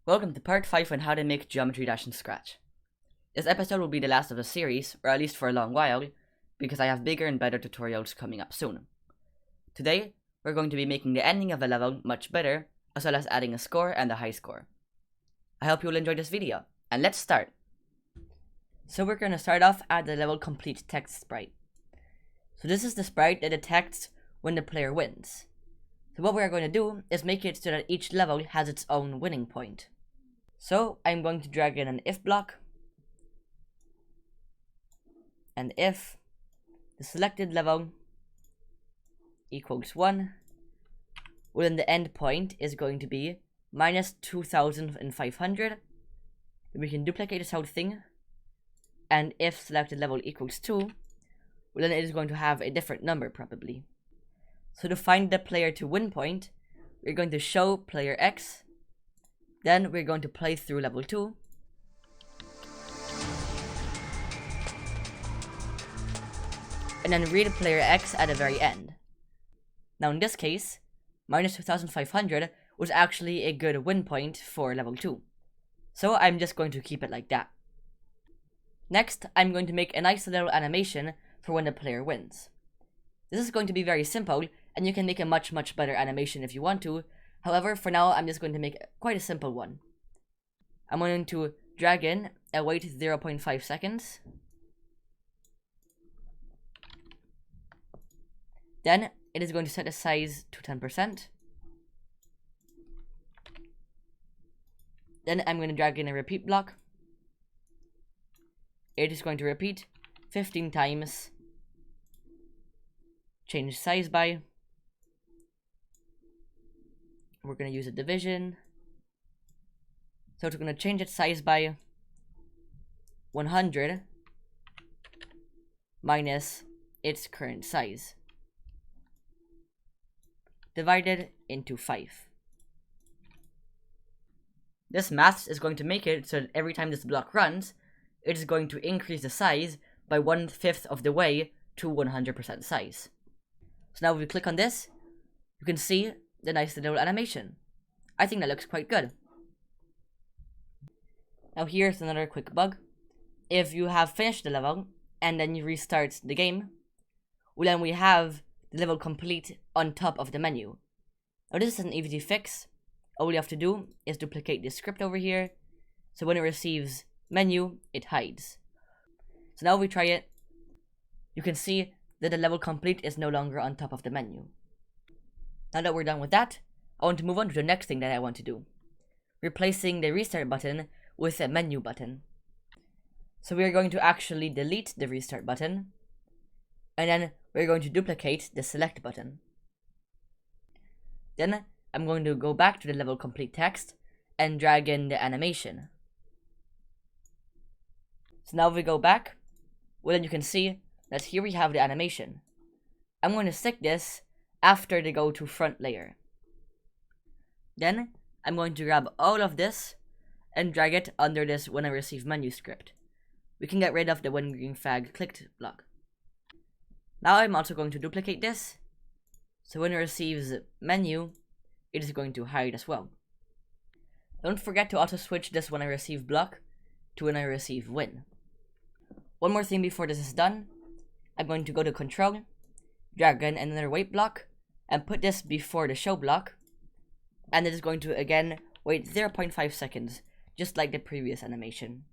Welcome to part 5 on how to make Geometry Dash in Scratch. This episode will be the last of the series, or at least for a long while, because I have bigger and better tutorials coming up soon. Today, we're going to be making the ending of a level much better, as well as adding a score and a high score. I hope you'll enjoy this video, and let's start! So we're going to start off at the level complete text sprite. So this is the sprite that detects when the player wins. So what we are going to do is make it so that each level has its own winning point. So I'm going to drag in an if block, and if the selected level equals 1, well then the end point is going to be minus 2,500. We can duplicate this whole thing, and if selected level equals 2, well then it is going to have a different number probably. So to find the player to win point, we're going to show player X, then we're going to play through level 2, and then read player X at the very end. Now in this case, minus 2,500 was actually a good win point for level 2. So I'm just going to keep it like that. Next, I'm going to make a nice little animation for when the player wins. This is going to be very simple, and you can make a much better animation if you want to. However, for now, I'm just going to make quite a simple one. I'm going to drag in a wait 0.5 seconds. Then, it is going to set the size to 10%. Then I'm going to drag in a repeat block. It is going to repeat 15 times. Change size by. We're going to use a division. So it's going to change its size by 100 minus its current size, divided into 5. This math is going to make it so that every time this block runs, it is going to increase the size by 1/5 of the way to 100% size. So now if we click on this, you can see the nice little animation. I think that looks quite good. Now here's another quick bug. If you have finished the level and then you restart the game, well then we have the level complete on top of the menu. Now this is an easy fix. All you have to do is duplicate this script over here, so when it receives menu, it hides. So now if we try it, you can see that the level complete is no longer on top of the menu. Now that we're done with that, I want to move on to the next thing that I want to do. Replacing the restart button with a menu button. So we are going to actually delete the restart button, and then we're going to duplicate the select button. Then I'm going to go back to the level complete text and drag in the animation. So now if we go back, well then you can see that here we have the animation. I'm going to stick this after the go to front layer. Then I'm going to grab all of this and drag it under this when I receive menu script. We can get rid of the when green flag clicked block. Now I'm also going to duplicate this, so when it receives menu, it is going to hide as well. Don't forget to also switch this when I receive block to when I receive win. One more thing before this is done, I'm going to go to control, drag in another wait block, and put this before the show block, and it is going to again wait 0.5 seconds, just like the previous animation.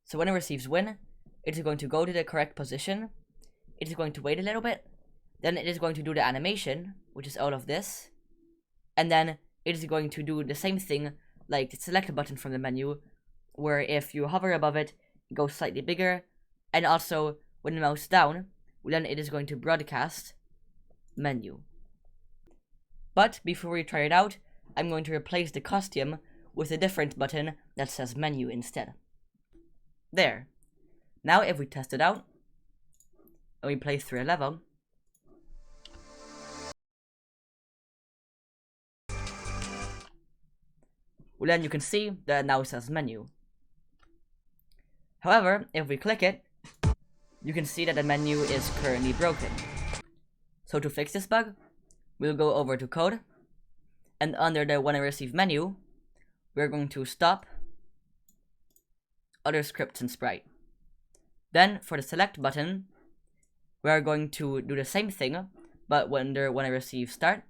So when it receives win, it is going to go to the correct position, it is going to wait a little bit, then it is going to do the animation, which is all of this, and then it is going to do the same thing like the select button from the menu, where if you hover above it, it goes slightly bigger, and also when the mouse down, then it is going to broadcast menu. But before we try it out, I'm going to replace the costume with a different button that says menu instead. There. Now if we test it out, and we play through a level, well then you can see that it now says menu. However, if we click it, you can see that the menu is currently broken. So to fix this bug, we'll go over to code, and under the when I receive menu, we're going to stop other scripts in Sprite. Then for the select button, we are going to do the same thing, but when I receive start,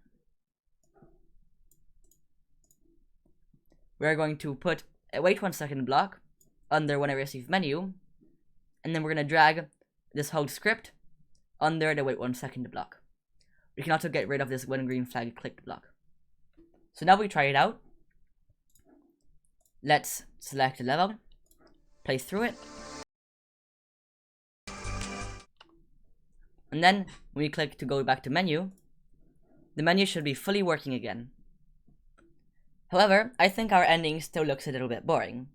we are going to put a wait 1 second block under when I receive menu, and then we're going to drag this whole script under the wait 1 second block. We can also get rid of this when green flag clicked block. So now we try it out. Let's select the level, play through it, and then when we click to go back to menu, the menu should be fully working again. However, I think our ending still looks a little bit boring.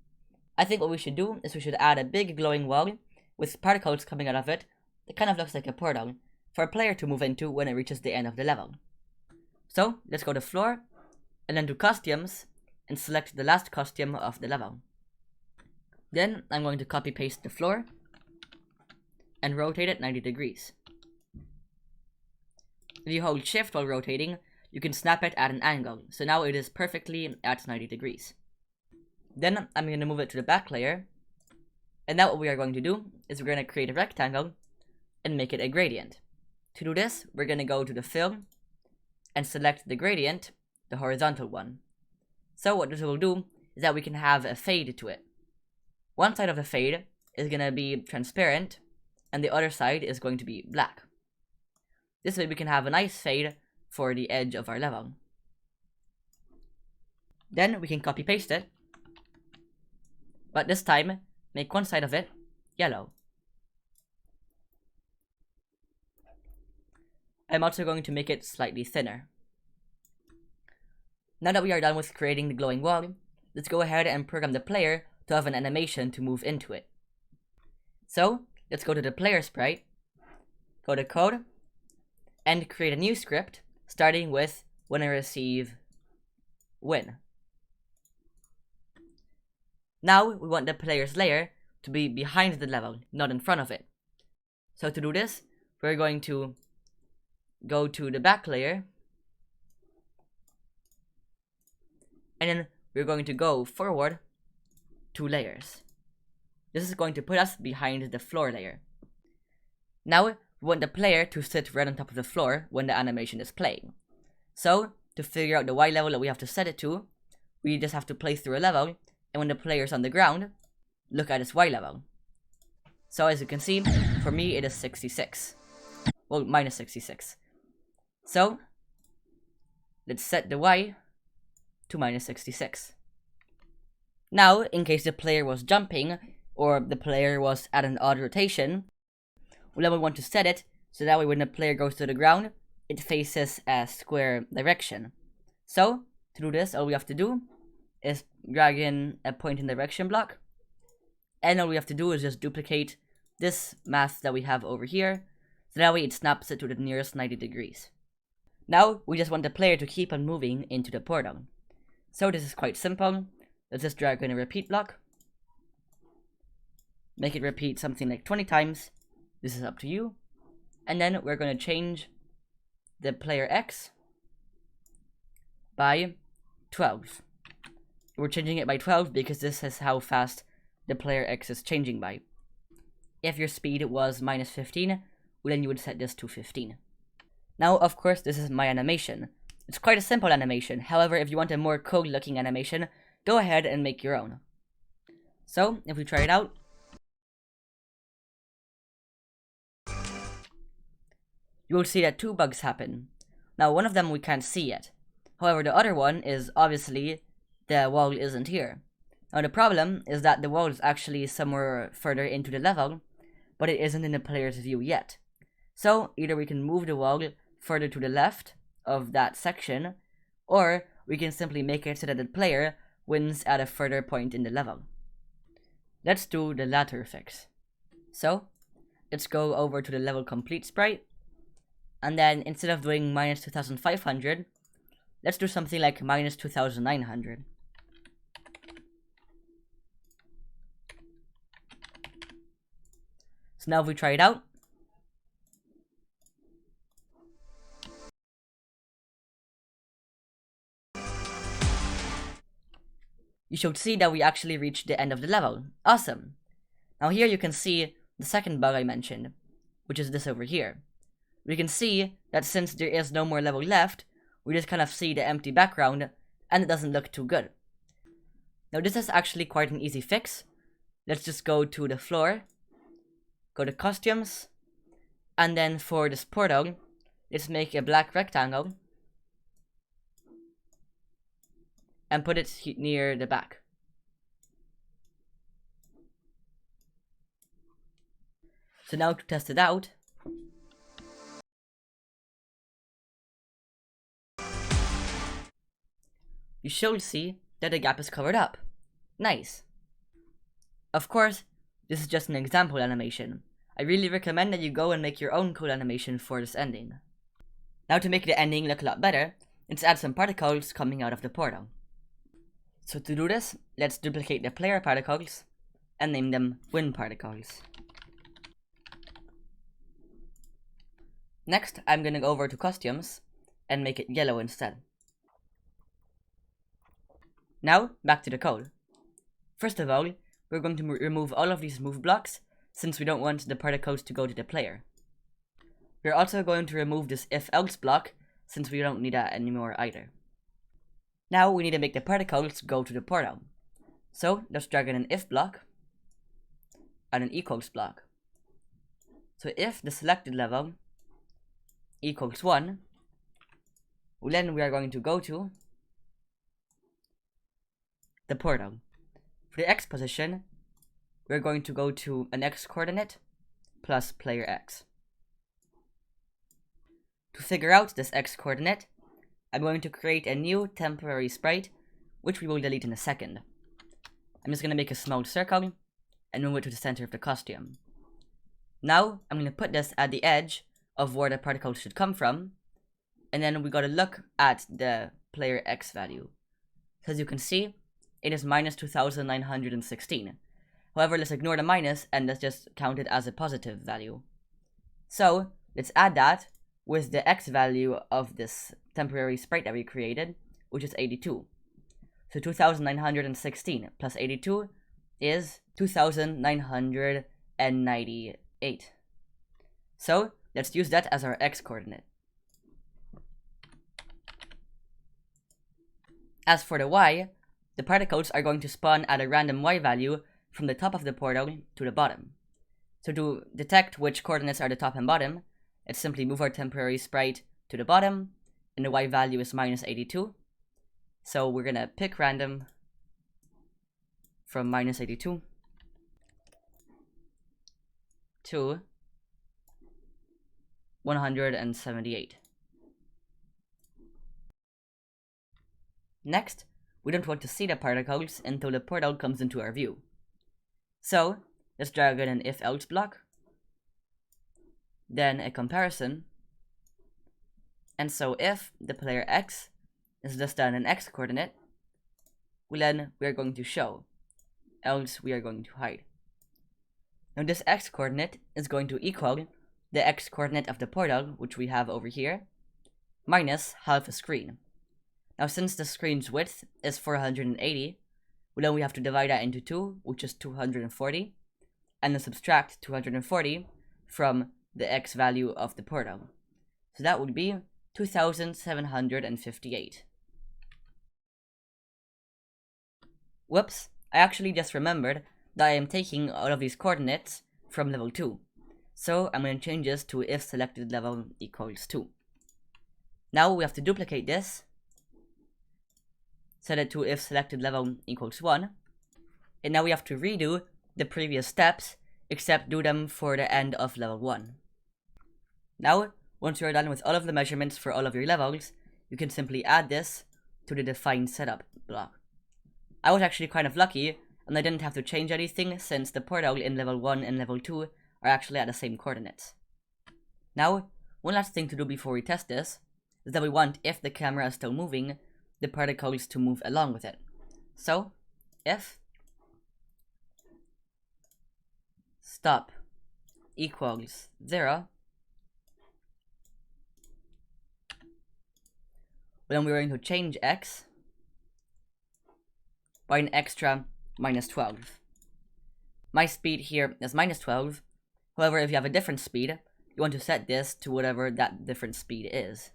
I think what we should do is we should add a big glowing wall with particles coming out of it that kind of looks like a portal for a player to move into when it reaches the end of the level. So let's go to floor and then to costumes and select the last costume of the level. Then I'm going to copy paste the floor and rotate it 90 degrees. If you hold shift while rotating, you can snap it at an angle, so now it is perfectly at 90 degrees. Then I'm going to move it to the back layer, and now what we are going to do is we're going to create a rectangle and make it a gradient. To do this, we're going to go to the fill and select the gradient, the horizontal one. So what this will do is that we can have a fade to it. One side of the fade is going to be transparent, and the other side is going to be black. This way we can have a nice fade for the edge of our level. Then we can copy paste it, but this time make one side of it yellow. I'm also going to make it slightly thinner. Now that we are done with creating the glowing wall, let's go ahead and program the player to have an animation to move into it. So let's go to the player sprite, go to code, and create a new script starting with when I receive win. Now we want the player's layer to be behind the level, not in front of it. So to do this, we're going to go to the back layer, and then we're going to go forward 2 layers. This is going to put us behind the floor layer. Now we want the player to sit right on top of the floor when the animation is playing. So to figure out the Y level that we have to set it to, we just have to play through a level, and when the player is on the ground, look at its Y level. So as you can see, for me it is 66. Well, minus 66. So let's set the Y to minus 66. Now, in case the player was jumping, or the player was at an odd rotation, well, then we want to set it so that way when the player goes to the ground, it faces a square direction. So, to do this, all we have to do is drag in a point in direction block, and all we have to do is just duplicate this math that we have over here, so that way it snaps it to the nearest 90 degrees. Now, we just want the player to keep on moving into the portal. So this is quite simple. Let's just drag in a repeat block, make it repeat something like 20 times. This is up to you. And then we're going to change the player X by 12. We're changing it by 12 because this is how fast the player X is changing by. If your speed was minus 15, well, then you would set this to 15. Now, of course, this is my animation. It's quite a simple animation. However, if you want a more code-looking animation, go ahead and make your own. So, if we try it out, you will see that 2 bugs happen. Now, one of them we can't see yet. However, the other one is obviously the wall isn't here. Now, the problem is that the wall is actually somewhere further into the level, but it isn't in the player's view yet. So, either we can move the wall further to the left of that section, or we can simply make it so that the player wins at a further point in the level. Let's do the latter fix. So, let's go over to the level complete sprite, and then instead of doing minus 2500, let's do something like minus 2900. So now if we try it out, you should see that we actually reached the end of the level. Awesome! Now here you can see the second bug I mentioned, which is this over here. We can see that since there is no more level left, we just kind of see the empty background, and it doesn't look too good. Now this is actually quite an easy fix. Let's just go to the floor, go to costumes, and then for this portal, let's make a black rectangle and put it near the back. So now to test it out, you should see that the gap is covered up. Nice. Of course, this is just an example animation. I really recommend that you go and make your own cool animation for this ending. Now to make the ending look a lot better, let's add some particles coming out of the portal. So to do this, let's duplicate the player particles and name them wind particles. Next, I'm gonna go over to costumes and make it yellow instead. Now, back to the code. First of all, we're going to remove all of these move blocks since we don't want the particles to go to the player. We're also going to remove this if-else block since we don't need that anymore either. Now we need to make the particles go to the portal. So let's drag in an if block and an equals block. So if the selected level equals 1, then we are going to go to the portal. For the x position, we're going to go to an x coordinate plus player x. To figure out this x coordinate, I'm going to create a new temporary sprite, which we will delete in a second. I'm just going to make a small circle and move it to the center of the costume. Now, I'm going to put this at the edge of where the particles should come from, and then we got to look at the player x value. So as you can see, it is minus 2916. However, let's ignore the minus and let's just count it as a positive value. So, let's add that with the x value of this temporary sprite that we created, which is 82. So 2916 plus 82 is 2998. So, let's use that as our x coordinate. As for the y, the particles are going to spawn at a random y value from the top of the portal to the bottom. So to detect which coordinates are the top and bottom, let's simply move our temporary sprite to the bottom, and the y value is minus 82. So we're gonna pick random from minus 82 to 178. Next, we don't want to see the particles until the portal comes into our view. So, let's drag in an if-else block, then a comparison, and so if the player x is less than an x coordinate, then we are going to show, else we are going to hide. Now this x coordinate is going to equal the x coordinate of the portal, which we have over here, minus half a screen. Now since the screen's width is 480, then we have to divide that into 2, which is 240, and then subtract 240 from the x value of the portal. So that would be 2758. Whoops, I actually just remembered that I am taking all of these coordinates from level 2. So I'm going to change this to if selected level equals 2. Now we have to duplicate this, set it to if selected level equals 1, and now we have to redo the previous steps, except do them for the end of level 1. Now, once you're done with all of the measurements for all of your levels, you can simply add this to the define setup block. I was actually kind of lucky, and I didn't have to change anything since the portal in level 1 and level 2 are actually at the same coordinates. Now, one last thing to do before we test this is that we want, if the camera is still moving, the particles to move along with it. So, if stop equals 0, then we're going to change x by an extra -12. My speed here is -12. However, if you have a different speed, you want to set this to whatever that different speed is.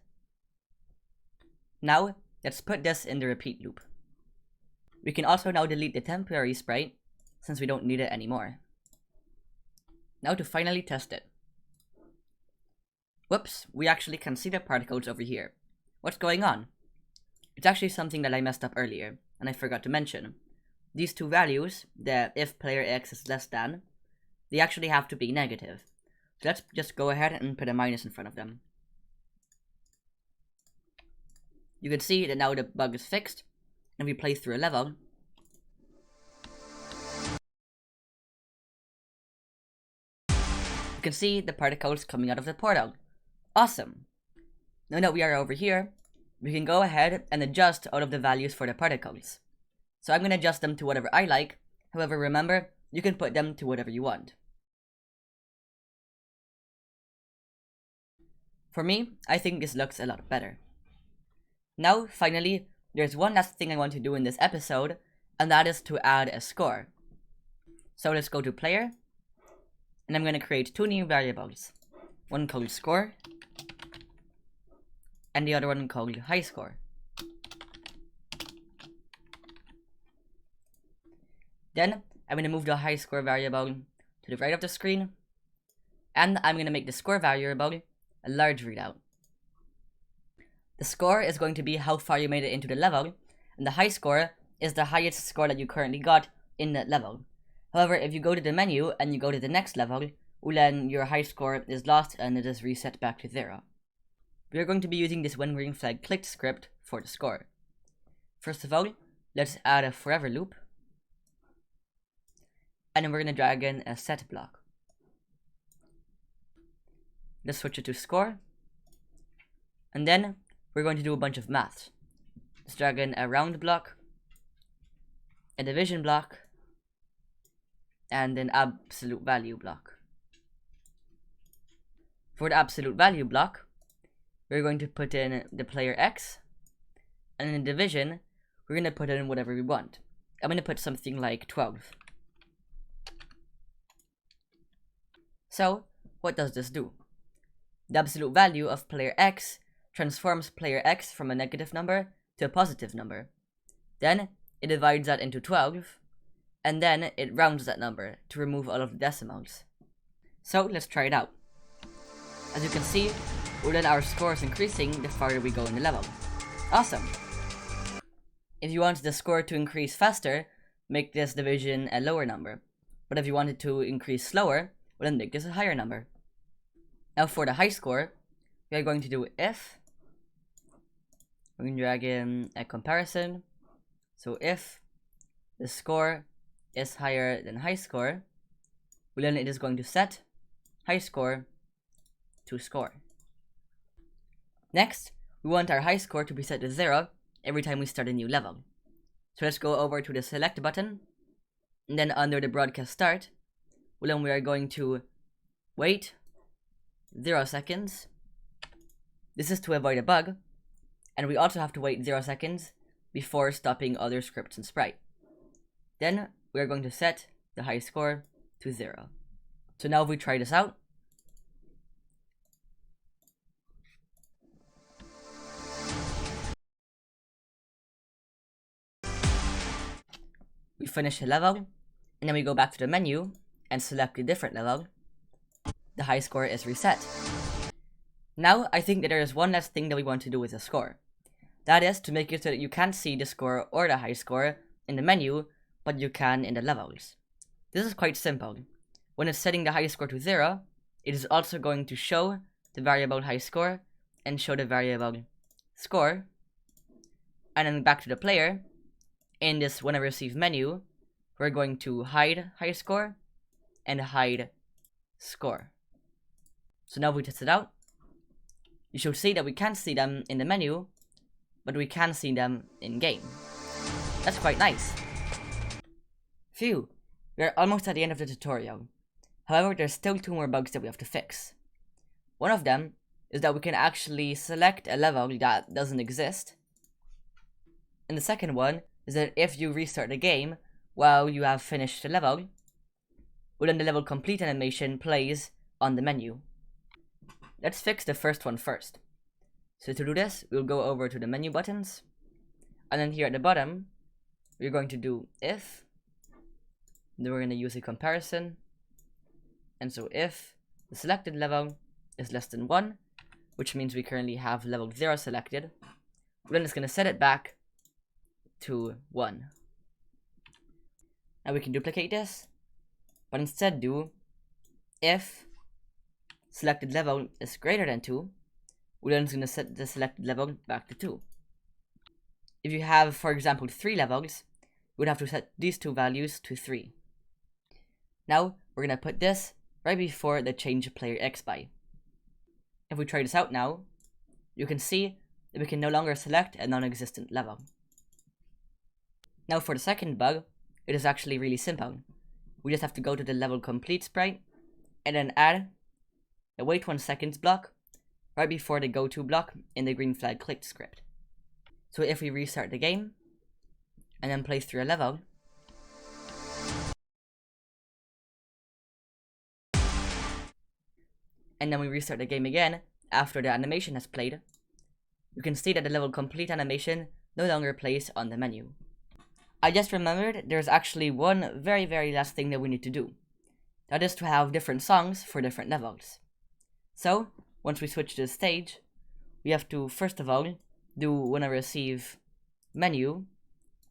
Now, let's put this in the repeat loop. We can also now delete the temporary sprite, since we don't need it anymore. Now to finally test it. Whoops, we actually can see the particles over here. What's going on? It's actually something that I messed up earlier, and I forgot to mention. These two values, the if player x is less than, they actually have to be negative. So let's just go ahead and put a minus in front of them. You can see that now the bug is fixed, and if we play through a level, you can see the particles coming out of the portal. Awesome! Now that we are over here, we can go ahead and adjust all of the values for the particles. So I'm going to adjust them to whatever I like. However, remember, you can put them to whatever you want. For me, I think this looks a lot better. Now, finally, there's one last thing I want to do in this episode, and that is to add a score. So let's go to player, and I'm going to create two new variables. One called score, and the other one called high score. Then, I'm going to move the high score variable to the right of the screen, and I'm going to make the score variable a large readout. The score is going to be how far you made it into the level, and the high score is the highest score that you currently got in that level. However, if you go to the menu and you go to the next level, well, then your high score is lost and it is reset back to 0. We are going to be using this when green flag clicked script for the score. First of all, let's add a forever loop, and then we're going to drag in a set block. Let's switch it to score, and then we're going to do a bunch of maths. Let's drag in a round block, a division block, and an absolute value block. For the absolute value block, we're going to put in the player x, and in division, we're going to put in whatever we want. I'm going to put something like 12. So, what does this do? The absolute value of player x transforms player x from a negative number to a positive number. Then, it divides that into 12, and then it rounds that number to remove all of the decimals. So, let's try it out. As you can see, well, then our score is increasing the farther we go in the level. Awesome! If you want the score to increase faster, make this division a lower number. But if you want it to increase slower, well, then make this a higher number. Now for the high score, we are going to do if. We're going to drag in a comparison. So if the score is higher than high score, well, then it is going to set high score to score. Next, we want our high score to be set to 0 every time we start a new level. So let's go over to the select button, and then under the broadcast start, well, then we are going to wait 0 seconds. This is to avoid a bug, and we also have to wait 0 seconds before stopping other scripts and sprite. Then we are going to set the high score to 0. So now if we try this out, we finish the level, and then we go back to the menu and select a different level. The high score is reset. Now, I think that there is one last thing that we want to do with the score. That is to make it so that you can't see the score or the high score in the menu, but you can in the levels. This is quite simple. When it's setting the high score to 0, it is also going to show the variable high score and show the variable score. And then back to the player, in this when I receive menu, we're going to hide high score and hide score. So now we test it out. You should see that we can't see them in the menu, but we can see them in game. That's quite nice. Phew, we are almost at the end of the tutorial. However, there's still 2 more bugs that we have to fix. One of them is that we can actually select a level that doesn't exist. And the second one is that if you restart the game while you have finished the level, well, then the level complete animation plays on the menu. Let's fix the first one first. So to do this, we'll go over to the menu buttons, and then here at the bottom, we're going to do if, then we're going to use a comparison, and so if the selected level is less than 1, which means we currently have level 0 selected, then it's going to set it back to 1. Now we can duplicate this, but instead do if selected level is greater than 2, we're then going to set the selected level back to 2. If you have, for example, 3 levels, you would have to set these two values to 3. Now, we're going to put this right before the change player XBY. If we try this out now, you can see that we can no longer select a non-existent level. Now for the second bug, it is actually really simple. We just have to go to the level complete sprite, and then add the wait 1 second block right before the go to block in the green flag clicked script. So if we restart the game, and then play through a level, and then we restart the game again after the animation has played, you can see that the level complete animation no longer plays on the menu. I just remembered there's actually one very last thing that we need to do. That is to have different songs for different levels. So, once we switch to the stage, we have to first of all do when I receive menu,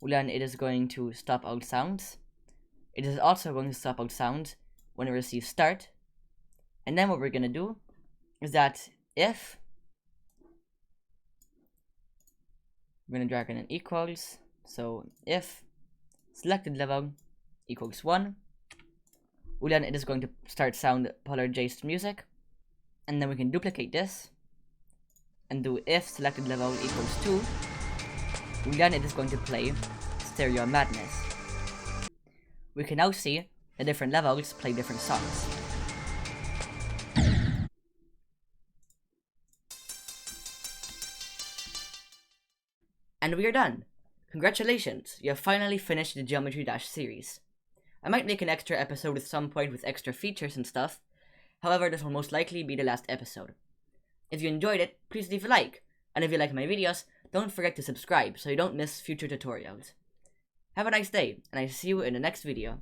then it is going to stop all sounds. It is also going to stop all sounds when I receive start. And then what we're going to do is that if we're going to drag in an equals, so if selected level equals 1, well, then it is going to start sound polar-jaced music, and then we can duplicate this and do if selected level equals 2, well, then it is going to play Stereo Madness. We can now see the different levels play different songs. And we are done! Congratulations, you have finally finished the Geometry Dash series. I might make an extra episode at some point with extra features and stuff, however this will most likely be the last episode. If you enjoyed it, please leave a like, and if you like my videos, don't forget to subscribe so you don't miss future tutorials. Have a nice day, and I see you in the next video.